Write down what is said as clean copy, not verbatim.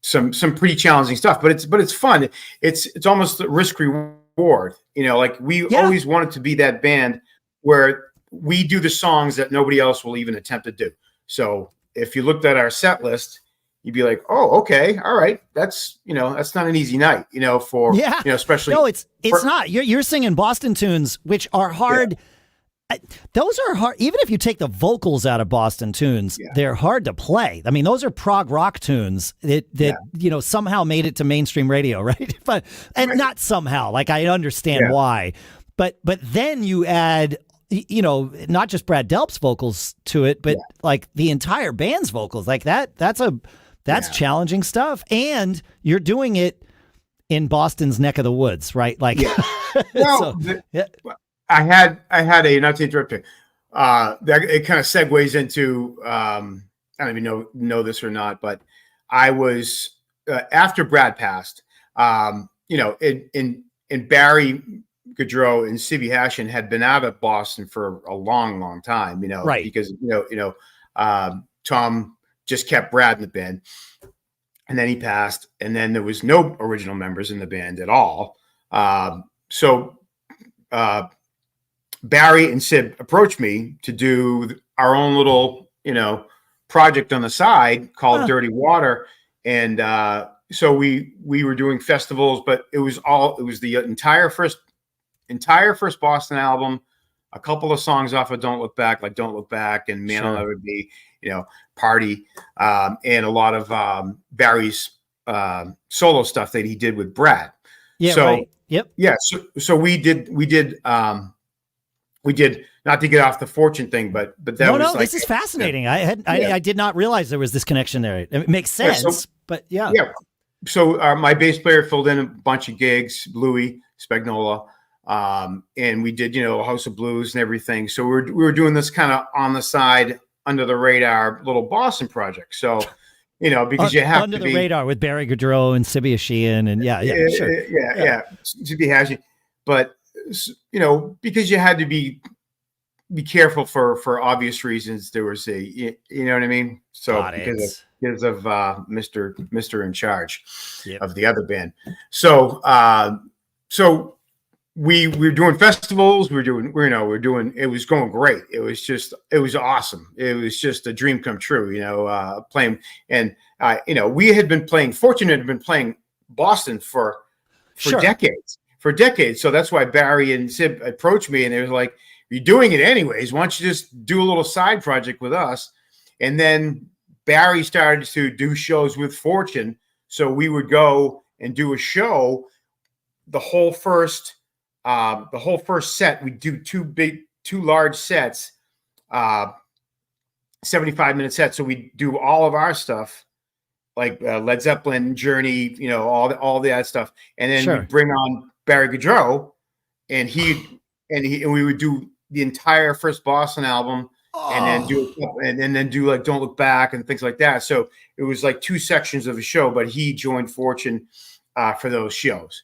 some pretty challenging stuff, but it's fun. It's almost a risk reward. Like we always wanted to be that band where we do the songs that nobody else will even attempt to do. So if you looked at our set list, you'd be like, oh, okay, all right, that's that's not an easy night, especially. No, it's not. You're singing Boston tunes, which are hard. Yeah. Those are hard. Even if you take the vocals out of Boston tunes, they're hard to play. I mean, those are prog rock tunes that somehow made it to mainstream radio, right? But not somehow. Like I understand why, but then you add not just Brad Delp's vocals to it, but like the entire band's vocals, like that's challenging stuff. And you're doing it in Boston's neck of the woods, right? Like, well, I had a, not to interrupt you, it kind of segues into, I don't even know this or not, but I was, after Brad passed, in Barry Goudreau and Sibby Hashian had been out of Boston for a long, long time, right. Because, Tom just kept Brad in the band, and then he passed, and then there was no original members in the band at all. So Barry and Sib approached me to do our own little, project on the side called Dirty Water. And so we were doing festivals, but it was the entire first Boston album, a couple of songs off of Don't Look Back, like Don't Look Back and Man I'll Never Be, Party, and a lot of Barry's solo stuff that he did with Brad. Yeah. So, right. Yep. Yeah. So we did not to get off the Fortune thing, but that was like, this is fascinating. I did not realize there was this connection there. It makes sense, but yeah. So my bass player filled in a bunch of gigs, Louis Spagnola, and we did, House of Blues and everything. So we were doing this kind of on the side, under the radar little Boston project. So, because you have under to the radar with Barry Goudreau and Sibby Hashian and Sibby Hashian, but because you had to be careful for obvious reasons. There was you know what I mean? So because of Mr. in charge of the other band. So we were doing festivals. We're doing, it was going great. It was awesome. It was just a dream come true, playing. And, we had been playing, Fortunate had been playing Boston for decades. So that's why Barry and Sib approached me, and they was like, you're doing it anyways. Why don't you just do a little side project with us? And then Barry started to do shows with Fortune. So we would go and do a show. The whole first set, we do two large sets, 75-minute sets. So we do all of our stuff, like Led Zeppelin, Journey, all that stuff, and then we bring on Barry Goudreau, and we would do the entire first Boston album, and then do like Don't Look Back and things like that. So it was like two sections of a show, but he joined Fortune for those shows.